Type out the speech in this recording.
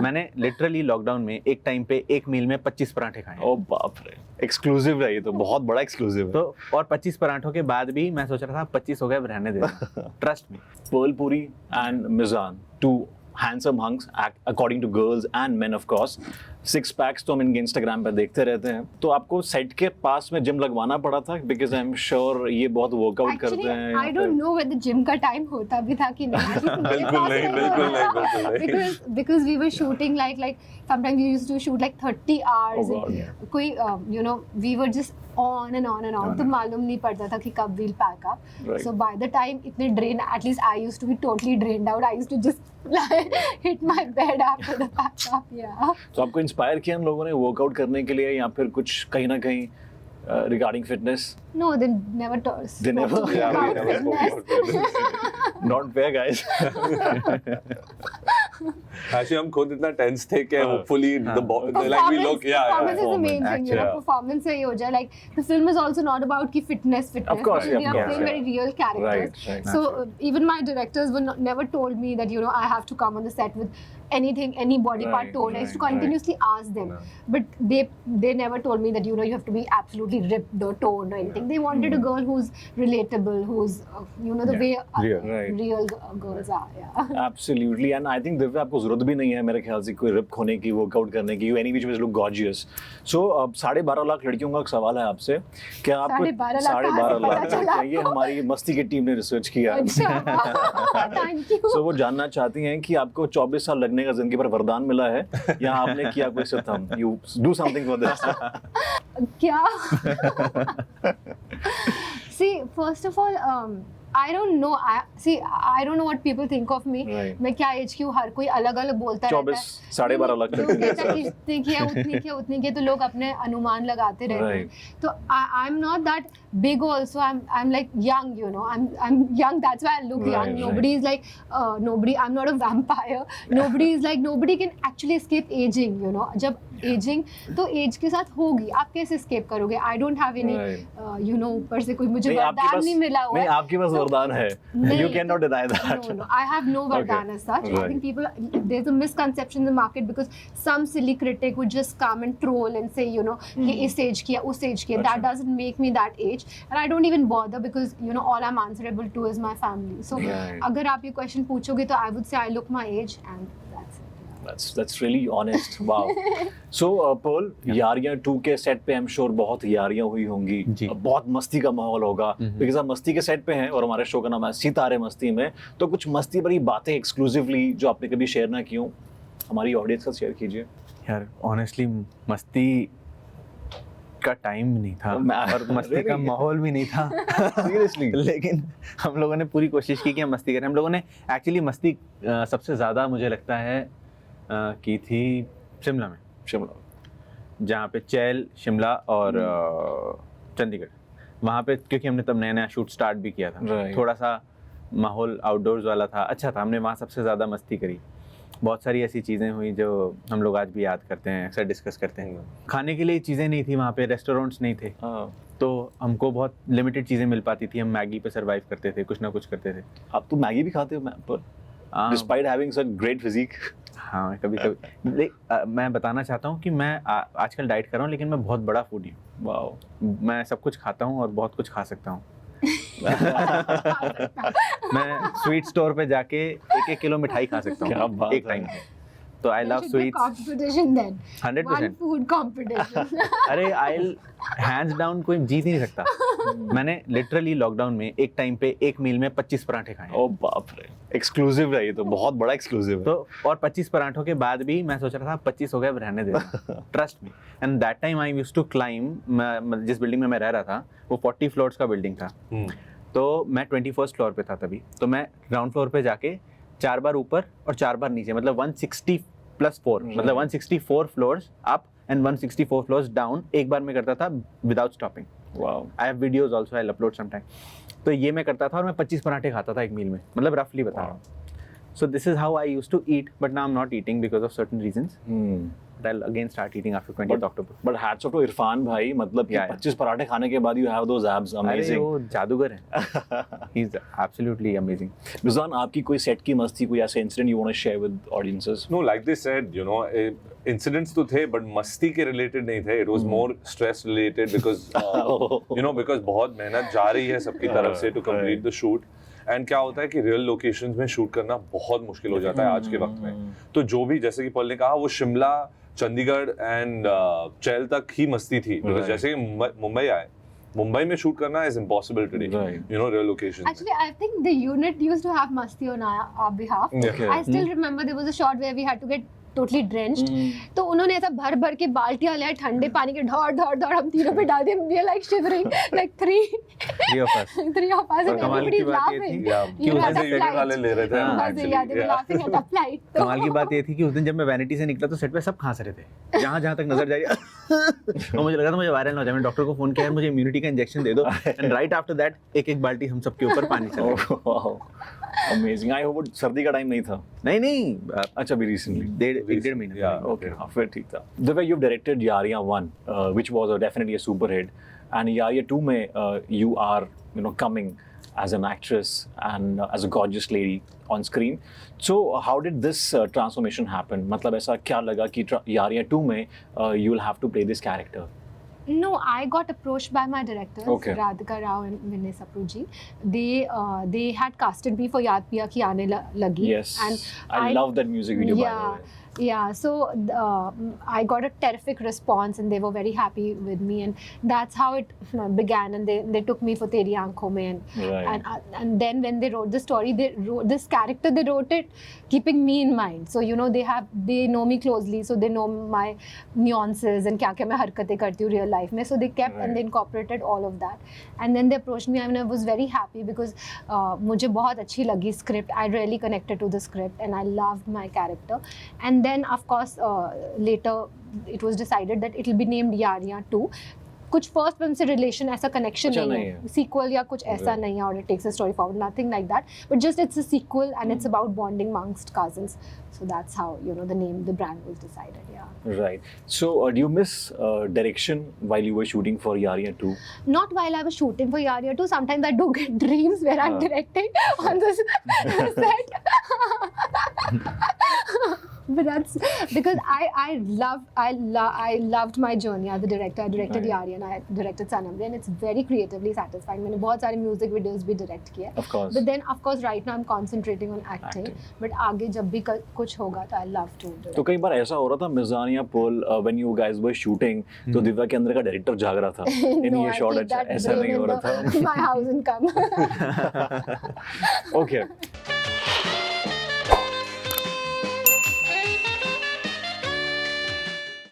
मैंने literally lockdown में एक टाइम पे एक मील में 25 पराठे खाए हैं। ओ बाप रे, एक्सक्लूसिव है ये तो, बहुत बड़ा एक्सक्लूसिव है। तो और 25 पराठों के बाद भी मैं सोच रहा था 25 हो गए, अब रहने दे, trust me. Pearl Puri and Mizaan, two handsome hunks according to girls and men of course. 6 packs तो हम इनके इंस्टाग्राम पे देखते रहते हैं। तो आपको सेट के पास में जिम लगवाना पड़ा था, बिकॉज आई एम श्योर ये बहुत वर्कआउट करते हैं। I don't know whether gym का टाइम होता भी था कि नहीं। बिल्कुल नहीं। because we were shooting like sometimes we used to shoot like 30 hours. Oh God. कोई you know we were just on and on and on. तो मालूम नहीं पड़ता था कि कब we'll pack up. Right. So by the time इतने drain, at least I used to be totally drained out. I used to just hit my bed after the pack up. Yeah. तो आपको इंस्पायर किया हम लोगों ने workout करने के लिए, या फिर कुछ कहीं ना कहीं regarding fitness? No, they never told us. They never- Yeah, we never spoke about fitness. Not fair guys. Actually, हम खुद इतना tense थे कि hopefully like we look, Performance is the main thing, Actually, you know. yeah. Performance से ही हो जाए. Like the film is also not about ki fitness. Of course, They of are course, playing yeah. very real characters. Right. So even my directors never told me that I have to come on the set with any body part Right, tone. I used to right, continuously ask them, but they never told me that you have to be absolutely ripped or toned or anything. They wanted a girl who's relatable, who's the way Right. real girls are. Yeah. Absolutely, and I think Divya आपको जरूरत भी नहीं है मेरे ख्याल से कोई rib होने की, वर्कआउट करने की, any which way look gorgeous. So 12.5 lakh लड़कियों का एक सवाल है आपसे, क्या आपको 12.5 लाख 12.5 पता लाख, चला? ये हमारी मस्ती की टीम ने रिसर्च किया। अच्छा. Thank you. सो वो जानना चाहती हैं कि आपको 24 साल लगने का जिंदगी पर वरदान मिला है, या आपने किया कोई सितम? You do something for this. क्या? See, first of all, I don't know. I don't know what people think of me. Right. मैं क्या एज की हूँ, हर कोई अलग अलग बोलता रहता 24, है। 12.5 लाख लोग कहते हैं इतने किया उतने किया, तो लोग अपने अनुमान लगाते रहते हैं। Right. तो I'm not that big also. I'm like young, I'm young. That's why I look Right, young. right. Nobody is like nobody. I'm not a vampire. Nobody can actually escape aging. जब aging तो as के साथ होगी, आप कैसे escape करोगे? I don't have any Right. ऊपर से कोई मुझे नहीं, आपके वरदान पास नहीं मिला हुआ नहीं, है। आपके पास वरदान है, नहीं. you cannot deny that. No, I have no vardhan as such. I Right. think there's a misconception in the market because some silly critic would just come and troll and say, कि इस age किया, उस age किया. That doesn't make me that age, and I don't even bother because all I'm answerable to is my family. So Right. अगर आप ये question पूछोगे तो I would say I look my age and that's it. That's really honest. Wow. So Pearl, Yaariyan 2 के set पे I'm sure बहुत यारियां हुई होंगी, जी। बहुत मस्ती का माहौल होगा, बिकॉज आप मस्ती के सेट पे हैं और हमारे शो का नाम है सितारे मस्ती में। तो कुछ मस्ती भरी बातें एक्सक्लूसिवली जो आपने कभी शेयर ना की हो, हमारी ऑडियंस के साथ शेयर कीजिए। यार ऑनेस्टली मस्ती का टाइम नहीं था और मस्ती का माहौल भी नहीं था Seriously? लेकिन हम लोगों ने पूरी कोशिश की कि हम मस्ती करें। हम लोगों ने एक्चुअली मस्ती सबसे ज़्यादा मुझे लगता है की थी शिमला में, जहाँ पे चैल, शिमला और चंडीगढ़, वहाँ पे क्योंकि हमने तब नया शूट स्टार्ट भी किया था। Right. थोड़ा सा माहौल आउटडोर्स वाला था, अच्छा था। हमने वहाँ सबसे ज़्यादा मस्ती करी। बहुत सारी ऐसी चीज़ें हुई जो हम लोग आज भी याद करते हैं, अक्सर डिस्कस करते हैं। खाने के लिए चीज़ें नहीं थी वहाँ पे, रेस्टोरेंट्स नहीं थे, तो हमको बहुत लिमिटेड चीज़ें मिल पाती थी। हम मैगी पे सर्वाइव करते थे, कुछ ना कुछ करते थे। आप तो मैगी भी खाते हो despite having such great physique? हाँ, कभी कभी मैं बताना चाहता हूँ कि मैं आजकल डाइट कर रहा हूँ, लेकिन मैं बहुत बड़ा फूडी हूँ। वाओ। मैं सब कुछ खाता हूँ और बहुत कुछ खा सकता हूँ। मैं स्वीट स्टोर पे जाके 1-1 किलो मिठाई खा सकता क्या हूँ बात एक है। टाइम पे। तो I love There should be sweets competition then. 100%। One food competition. अरे आई हैंड्स डाउन कोई जीत ही नहीं सकता। मैंने लिटरली लॉकडाउन में एक टाइम पे एक मील में 25 पराठे खाए हैं। ओ बाप रे, एक्सक्लूसिव है ये तो, बहुत बड़ा एक्सक्लूसिव है। तो और 25 पराठों के बाद भी मैं सोच रहा था 25 हो गए, अब रहने दे, trust me. And that time I used to climb, जिस बिल्डिंग में मैं रह रहा था वो 40 फ्लोर्स का बिल्डिंग था। तो मैं 21st फ्लोर पे था तभी, तो मैं ग्राउंड फ्लोर पे जाके 4 बार ऊपर और 4 बार नीचे, मतलब 160+4, मतलब 164 floors up and 164 floors down एक बार में करता था without stopping. Wow. I have videos also, I will upload some time. तो ये मैं करता था और मैं 25 पराठे खाता था एक मील में, मतलब रफली बता रहा हूँ। So this is how I used to eat, but now I'm not eating because of certain reasons. But I'll again start eating after 20th October. But hats off to Irfan भाई, मतलब कि Yeah, yeah. 25 पराठे खाने के बाद you have those abs, अरे amazing. वो जादूगर है. He's absolutely amazing. मिज़ान, आपकी कोई सेट की मस्ती, कोई ऐसा incident you want to share with audiences? No, like they said, you know, incidents तो थे, but मस्ती के related नहीं थे. It was more stress related because, you know, because बहुत मेहनत जा रही है सबकी तरफ से to complete the shoot. And क्या होता है कि रियल लोकेशंस में शूट करना बहुत मुश्किल हो जाता है आज के वक्त में. तो जो भी, जैसे कि पॉल ने कहा, वो शिमला, चंडीगढ़ एंड चैल तक ही मस्ती थी. Because जैसे कि मुंबई आए, मुंबई में शूट करना is impossible today. You know, real locations. Actually, I think the unit used to have masti on our behalf. Okay. I still remember there was a shot where we had to get totally drenched. तो उन्होंने ऐसा भर भर के बाल्टियां ले ठंडे पानी के ढोर ढोर ढोर हम तीनों पे डाल दिए. We are like shivering, like three of us. three of us, and कमाल की everybody is बात ये laughing. थी, You कि know, उधर से यूनिट वाले ले रहे थे. बस याद है, laughing at the flight. कमाल की बात ये थी कि उस दिन जब मैं वैनिटी से निकला तो सेट पे सब खांस रहे थे. जहाँ जहाँ तक नजर जा रही और मुझे लगा था मुझे वायरल ना हो जाए. मैंने डॉक्टर को फोन किया, मुझे इम्यूनिटी का इंजेक्शन दे दो. एंड राइट आफ्टर दैट एक एक बाल्टी हम सबके ऊपर पानी चल गया. Wow. Amazing. I hope सर्दी का टाइम नहीं था. नहीं अच्छा, भी recently. डेढ़ महीना. Yeah. Okay, हाँ, फिर ठीक था. The way you've directed Yaariyan 1, which was definitely a super hit, and Yaariyan 2 में you are, you know, coming as an actress and as a gorgeous lady on screen. So how did this transformation happen? मतलब ऐसा क्या लगा कि Yaariyan 2 में you will have to play this character? No, I got approached by my directors, Okay. Radhika Rao and Vinay Sapruji. They had casted me for Yaad Piya Ki Aane Lagi. Yes. And I love that music video, by the way. Yeah, so I got a terrific response and they were very happy with me, and that's how it began. And they took me for Teri Aankhon Mein, Right. and then when they wrote the story, they wrote this character. They wrote it keeping me in mind. So you know they know me closely, so they know my nuances and क्या मैं हरकतें करती हूँ real life में. So they kept and they incorporated all of that. And then they approached me, and I was very happy because मुझे बहुत अच्छी लगी script. I really connected to the script and I loved my character. And then of course later it was decided that it will be named Yaariyan 2. कुछ first film से relation ऐसा connection नहीं है, sequel या कुछ ऐसा नहीं है, और it takes a story forward, nothing like that, but just it's a sequel and it's about bonding amongst cousins. So that's how, you know, the name, the brand was decided. Yeah. Right. So do you miss direction while you were shooting for Yaariyan 2? Not while I was shooting for Yaariyan 2. Sometimes I do get dreams where I'm directing on this set. But that's because I loved my journey as a director. I directed Yaariyan, I directed Sanamri, and it's very creatively satisfying. मैंने बहुत सारे music videos भी direct किए. Of course. But then of course right now I'm concentrating on acting. But आगे जब भी कुछ होगा तो I love to direct. तो कई बार ऐसा हो रहा था मिज़ान या पोल, when you guys were shooting, तो दिव्या के अंदर का डायरेक्टर जाग रहा था. No, ये I शॉट take that ऐसा नहीं हो रहा था. my house and come. Okay.